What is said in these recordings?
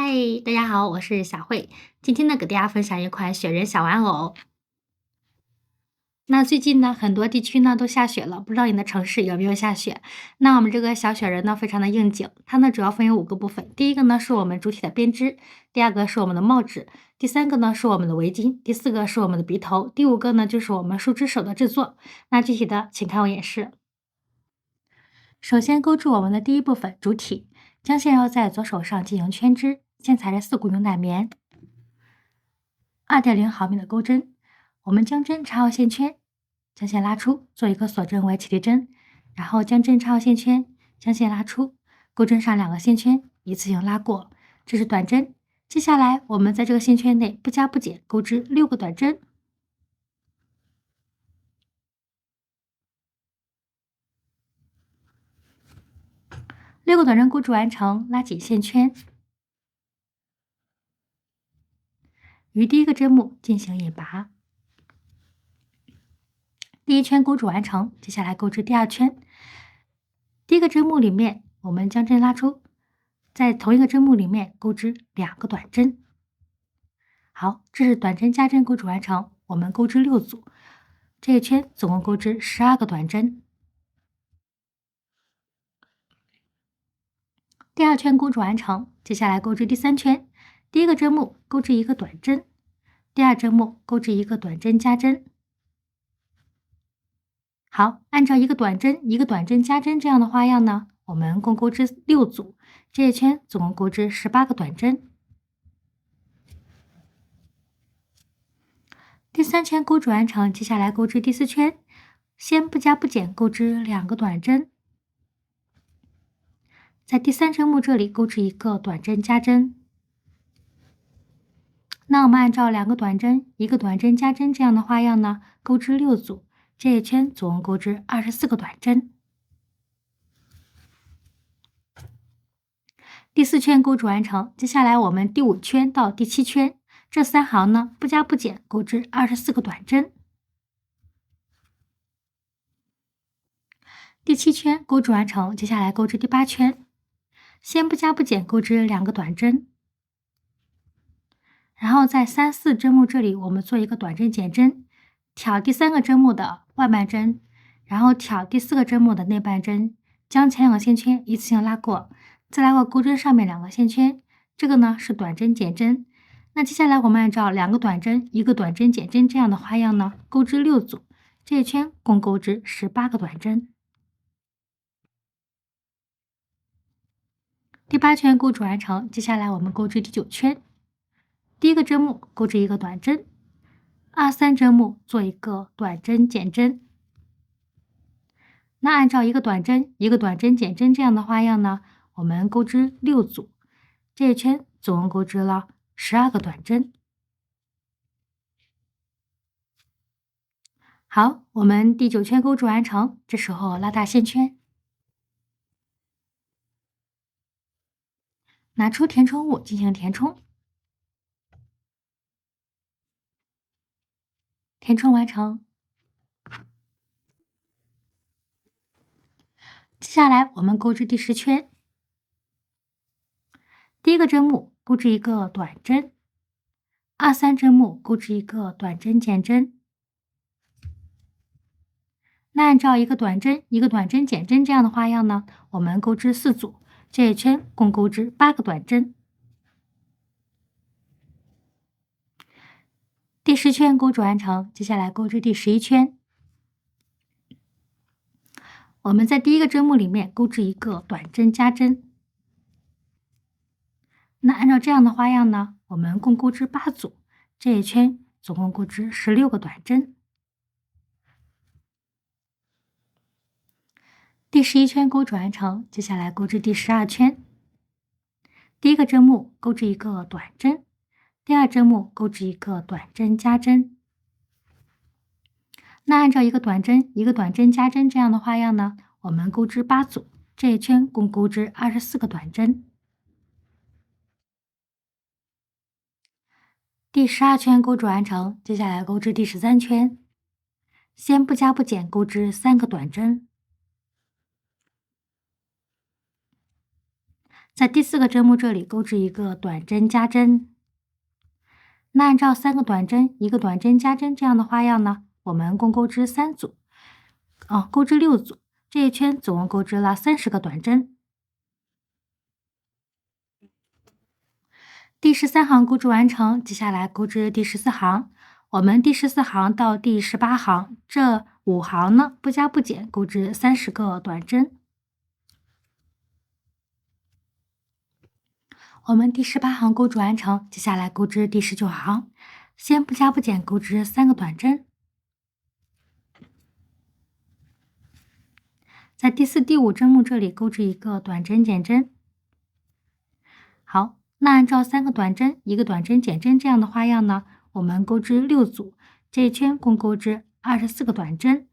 嗨，大家好，我是小慧。今天呢，给大家分享一款雪人小玩偶。那最近呢，很多地区呢都下雪了，不知道你的城市有没有下雪？那我们这个小雪人呢，非常的应景，它呢主要分为5个部分。第一个呢是我们主体的编织，第二个是我们的帽子，第三个呢是我们的围巾，第四个是我们的鼻头，第5个呢就是我们树枝手的制作。那具体的，请看我演示。首先钩住我们的第一部分主体，将线绕在左手上进行圈织，线材是4股牛奶棉。2.0毫米的钩针，我们将针插入线圈，将线拉出，做一个锁针为起立针，然后将针插入线圈，将线拉出，钩针上2个线圈，一次性拉过，这是短针。接下来，我们在这个线圈内不加不减钩织6个短针。6个短针钩织完成，拉紧线圈，于第一个针目进行引拔。第一圈钩织完成，接下来钩织第2圈。第一个针目里面，我们将针拉出，在同一个针目里面钩织2个短针。好，这是短针加针钩织完成，我们钩织6组，这一圈总共钩织12个短针。第2圈钩织完成，接下来钩织第3圈。第一个针目钩织1个短针，第2针目钩织1个短针加针。好，按照1个短针1个短针加针这样的花样呢，我们共钩织6组，这一圈总共钩织18个短针。第3圈钩织完成，接下来钩织第4圈，先不加不减钩织2个短针，在第3针目这里钩织1个短针加针。那我们按照2个短针1个短针加针这样的花样呢，钩织6组，这一圈总共钩织24个短针。第4圈钩织完成，接下来我们第5圈到第7圈这3行呢，不加不减钩织24个短针。第7圈钩织完成，接下来钩织第8圈，先不加不减钩织2个短针，然后在3、4针目这里我们做一个短针减针，挑第3个针目的外半针，然后挑第4个针目的内半针，将前2个线圈一次性拉过，再拉过钩针上面2个线圈，这个呢是短针减针。那接下来我们按照2个短针1个短针减针这样的花样呢，钩织6组，这一圈共钩织18个短针。第8圈钩织完成，接下来我们钩织第9圈。第一个针目钩织1个短针，2、3针目做一个短针减针。那按照1个短针1个短针减针这样的花样呢，我们钩织6组，这一圈总共钩织了12个短针。好，我们第9圈钩织完成，这时候拉大线圈，拿出填充物进行填充。填充完成，接下来我们钩织第10圈。第一个针目钩织1个短针，2、3针目钩织1个短针减针。那按照1个短针1个短针减针这样的花样呢，我们钩织4组，这一圈共钩织8个短针。第10圈钩织完成，接下来钩织第11圈。我们在第一个针目里面钩织1个短针加针。那按照这样的花样呢，我们共钩织8组，这一圈总共钩织16个短针。第11圈钩织完成，接下来钩织第12圈。第一个针目钩织1个短针，第2针目钩织1个短针加针。那按照1个短针1个短针加针这样的花样呢，我们钩织8组，这一圈共钩织24个短针。第12圈钩织完成，接下来钩织第13圈，先不加不减钩织3个短针。在第4个针目这里钩织一个短针加针。那按照3个短针、1个短针加针这样的花样呢，我们共钩织3组，钩织6组，这一圈总共钩织了30个短针。第13行钩织完成，接下来钩织第14行。我们第14行到第18行这5行呢，不加不减钩织30个短针。我们第18行钩织完成，接下来钩织第19行，先不加不减钩织3个短针。在第4、第5针目这里钩织一个短针减针。好，那按照3个短针、1个短针减针这样的花样呢，我们钩织6组，这一圈共钩织24个短针。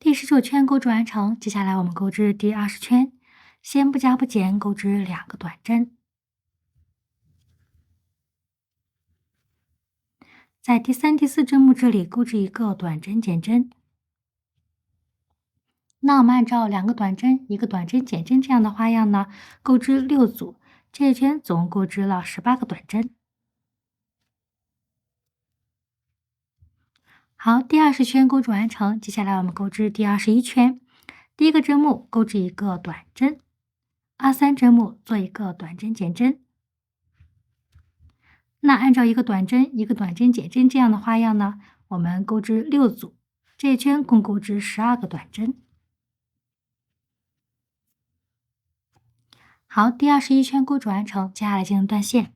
第19圈钩织完成，接下来我们钩织第20圈，先不加不减钩织2个短针。在第3、第4针目这里钩织一个短针减针。那我们按照2个短针、1个短针减针这样的花样呢，钩织6组，这一圈总共钩织了18个短针。好，第20圈钩织完成，接下来我们钩织第21圈。第1个针目钩织一个短针，23针目做一个短针减针。那按照1个短针、1个短针减针这样的花样呢，我们钩织6组，这一圈共钩织12个短针。好，第21圈钩织完成，接下来进行断线。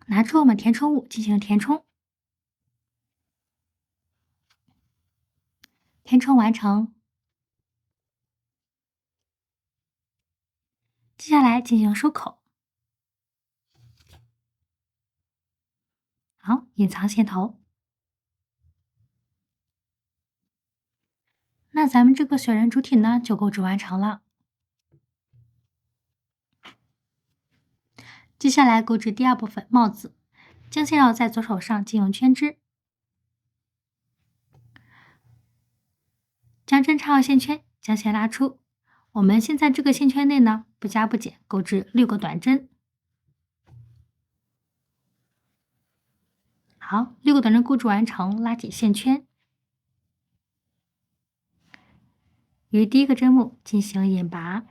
拿出我们填充物进行填充，填充完成。接下来进行收口。好，隐藏线头。那咱们这个雪人主体呢，就钩织完成了。接下来钩织第2部分帽子，将线绕在左手上进行圈织，将针插入线圈，将线拉出。我们现在这个线圈内呢，不加不减钩织6个短针。好，6个短针钩织完成，拉紧线圈，于第1个针目进行引拔。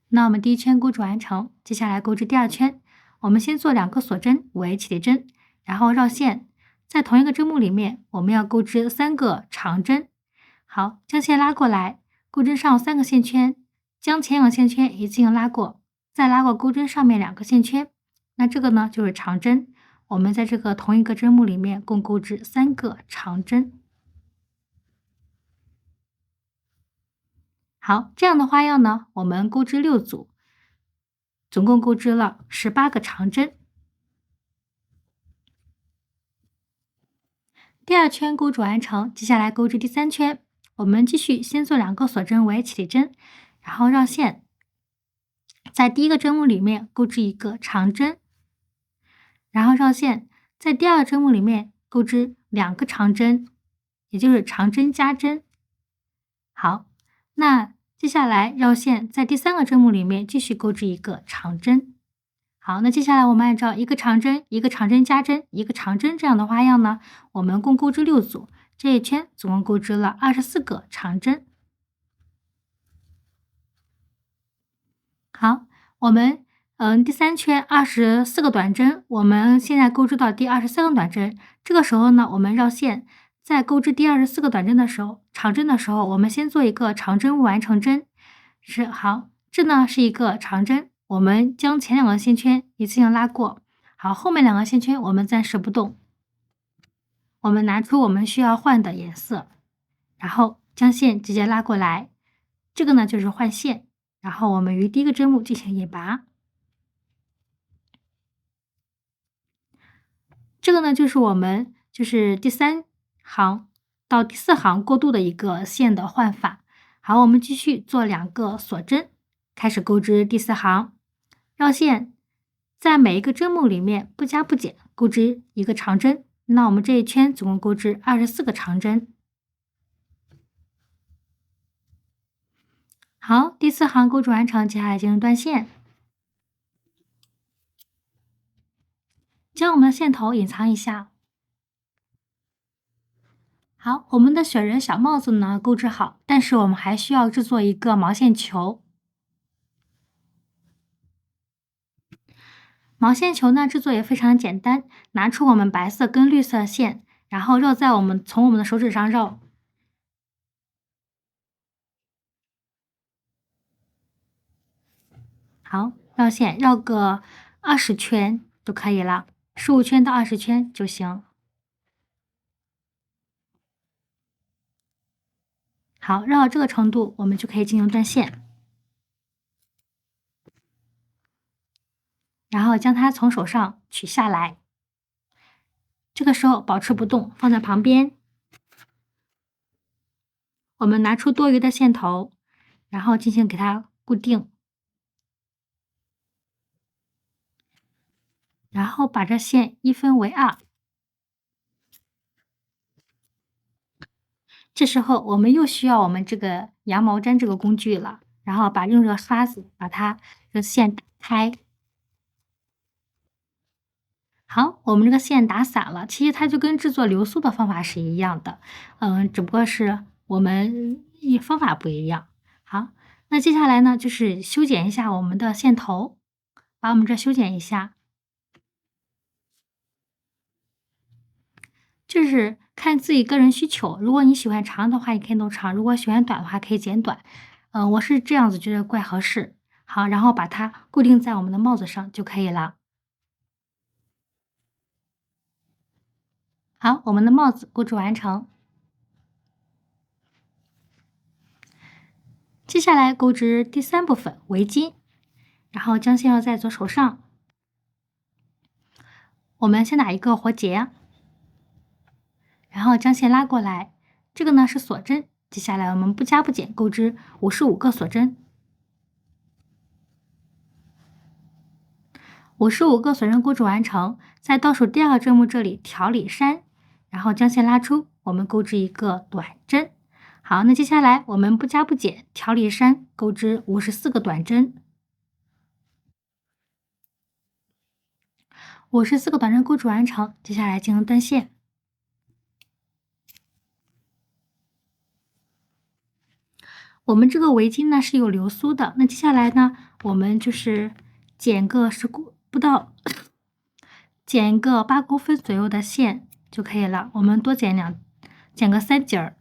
那我们第1圈钩织完成，接下来钩织第2圈。我们先做2个锁针为起点针，然后绕线，在同一个针目里面，我们要钩织3个长针。好，将线拉过来，钩针上3个线圈，将前2个线圈也进行拉过，再拉过钩针上面2个线圈。那这个呢就是长针。我们在这个同一个针目里面共钩织3个长针。好，这样的花样呢，我们钩织6组，总共钩织了18个长针。第2圈钩织完成，接下来钩织第3圈。我们继续先做2个锁针为起点针，然后绕线，在第1个针目里面钩织一个长针，然后绕线，在第2个针目里面钩织2个长针，也就是长针加针。好，那接下来绕线，在第3个针目里面继续钩织一个长针。好，那接下来我们按照1个长针、1个长针加针、1个长针这样的花样呢，我们共钩织6组，这一圈总共钩织了24个长针。好，我们第3圈24个短针，我们现在钩织到第23个短针。这个时候呢，我们绕线，在钩织第24个短针的时候，长针的时候，我们先做一个长针完成针。好，这呢是一个长针，我们将前2个线圈一次性拉过。好，后面2个线圈我们暂时不动。我们拿出我们需要换的颜色，然后将线直接拉过来。这个呢就是换线。然后我们于第1个针目进行引拔，这个呢就是我们第3行到第4行过渡的一个线的换法。好，我们继续做2个锁针，开始钩织第4行，绕线，在每一个针目里面不加不减钩织一个长针。那我们这一圈总共钩织24个长针。好，第4行钩织完成，接下来进行断线。将我们的线头隐藏一下。好，我们的雪人小帽子呢钩织好，但是我们还需要制作一个毛线球。毛线球呢制作也非常简单，拿出我们白色跟绿色线，然后绕在从我们的手指上绕。好，绕线绕个20圈就可以了，15圈到20圈就行。好，绕到这个程度，我们就可以进行断线。然后将它从手上取下来，这个时候保持不动，放在旁边。我们拿出多余的线头，然后进行给它固定，然后把这线一分为2。这时候我们又需要我们这个羊毛毡这个工具了，然后用这个刷子把它这个线打开。好，我们这个线打散了，其实它就跟制作流苏的方法是一样的，只不过是我们方法不一样。好，那接下来呢，就是修剪一下我们的线头，把我们这修剪一下。就是看自己个人需求，如果你喜欢长的话，你可以弄长；如果喜欢短的话，可以剪短。我是这样子觉得怪合适。好，然后把它固定在我们的帽子上就可以了。好，我们的帽子钩织完成。接下来钩织第3部分围巾，然后将线绕在左手上。我们先打一个活结，然后将线拉过来。这个呢是锁针，接下来我们不加不减钩织55个锁针。55个锁针钩织完成，在倒数第2个针目这里调里山，然后将线拉出，我们钩织一个短针。好，那接下来我们不加不减调里山，钩织54个短针。54个短针钩织完成，接下来进行断线。我们这个围巾呢是有流苏的，那接下来呢，我们就是剪个剪个8公分左右的线就可以了。我们多剪个3节儿，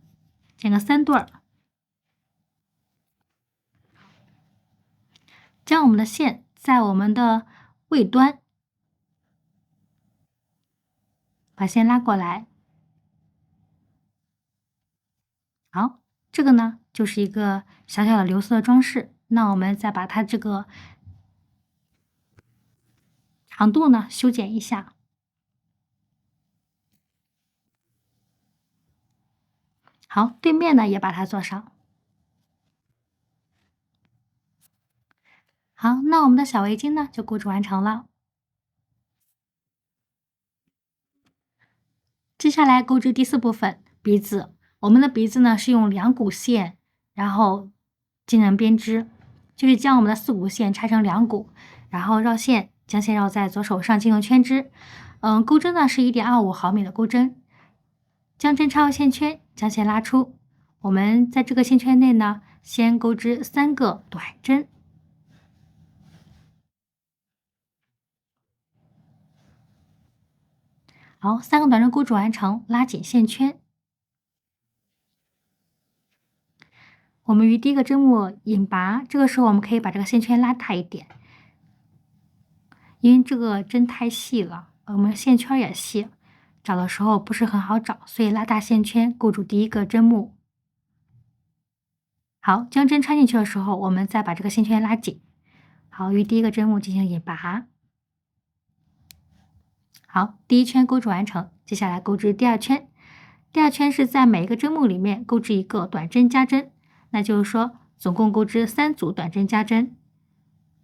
剪个3对儿，将我们的线在我们的尾端把线拉过来。好，这个呢就是一个小小的流苏的装饰。那我们再把它这个长度呢修剪一下。好，对面呢也把它做上。好，那我们的小围巾呢就钩织完成了。接下来钩织第4部分鼻子。我们的鼻子呢是用2股线，然后进行编织，就是将我们的4股线拆成2股，然后绕线，将线绕在左手上进行圈织。钩针呢是1.25毫米的钩针，将针插入线圈，将线拉出。我们在这个线圈内呢，先钩织3个短针。好，3个短针钩织完成，拉紧线圈。我们于第1个针目引拔，这个时候我们可以把这个线圈拉大一点，因为这个针太细了，我们线圈也细，找的时候不是很好找，所以拉大线圈勾住第1个针目。好，将针穿进去的时候，我们再把这个线圈拉紧。好，于第1个针目进行引拔。好，第1圈钩织完成，接下来钩织第2圈。第2圈是在每一个针目里面钩织一个短针加针，那就是说总共钩织3组短针加针，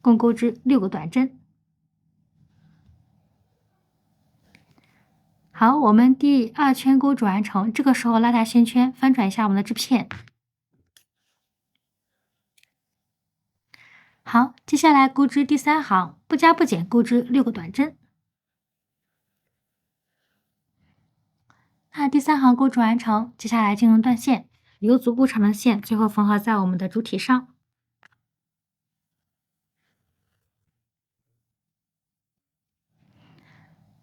共钩织6个短针。好，我们第2圈钩织完成，这个时候拉大线圈，翻转一下我们的织片。好，接下来钩织第3行，不加不减钩织6个短针。那第3行钩织完成，接下来进行断线，留足够长的线，最后缝合在我们的主体上。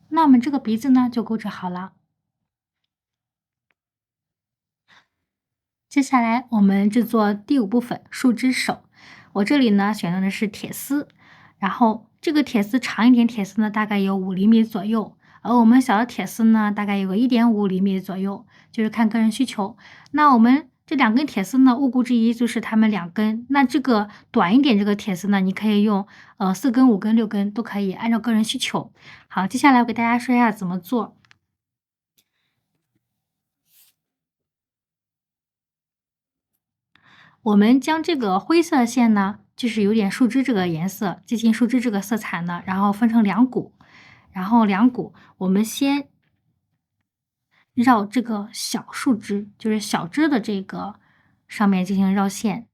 那我们这个鼻子呢就钩织好了。接下来我们制作第5部分树枝手，我这里呢选用的是铁丝，然后这个铁丝长一点铁丝呢大概有5厘米左右，而我们小的铁丝呢大概有个1.5厘米左右，就是看个人需求。那我们这2根铁丝呢，误估之一就是它们2根，那这个短一点这个铁丝呢，你可以用4根、5根、6根都可以，按照个人需求。好，接下来我给大家说一下怎么做。我们将这个灰色线呢，就是有点树枝这个颜色，接近树枝这个色彩呢，然后分成2股，然后2股我们先绕这个小树枝，就是小枝的这个上面进行绕线，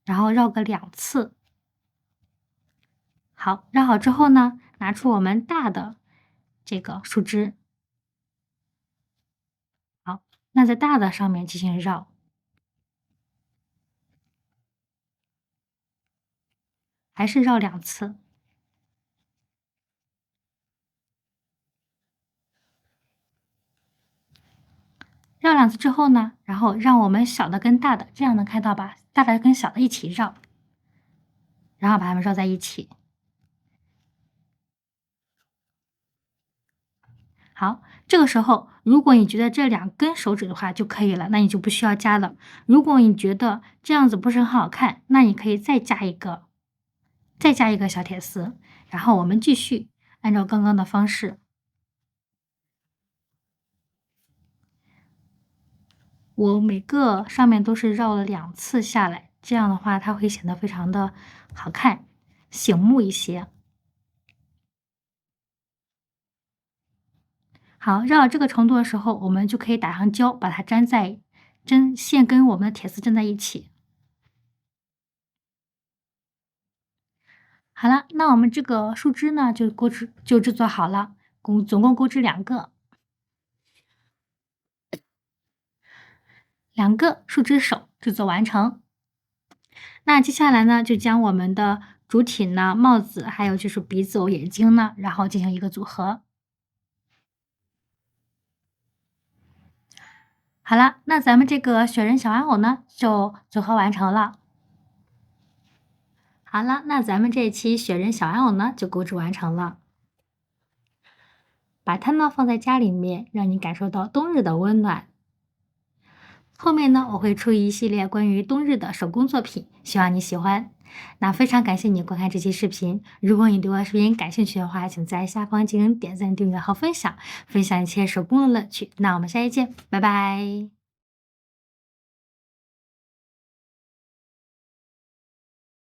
然后绕个2次。好，绕好之后呢，拿出我们大的这个树枝，好，那在大的上面进行绕，还是绕2次。绕2次之后呢，然后让我们小的跟大的，这样能看到吧？大的跟小的一起绕，然后把它们绕在一起。好，这个时候，如果你觉得这2根手指的话就可以了，那你就不需要加了。如果你觉得这样子不是很好看，那你可以再加一个小铁丝，然后我们继续按照刚刚的方式。我每个上面都是绕了2次下来，这样的话它会显得非常的好看，醒目一些。好，绕到这个程度的时候，我们就可以打上胶，把它线跟我们的铁丝粘在一起。好了，那我们这个树枝呢，就制作好了，总共钩织2个树枝手制作完成。那接下来呢，就将我们的主体呢、帽子，还有就是鼻子、眼睛呢，然后进行一个组合。好了，那咱们这个雪人小玩偶呢，就组合完成了。好了，那咱们这一期雪人小玩偶呢，就钩织完成了。把它呢放在家里面，让你感受到冬日的温暖。后面呢，我会出一系列关于冬日的手工作品，希望你喜欢。那非常感谢你观看这期视频，如果你对我的视频感兴趣的话，请在下方进行点赞、订阅和分享，分享一切手工的乐趣。那我们下期见，拜拜。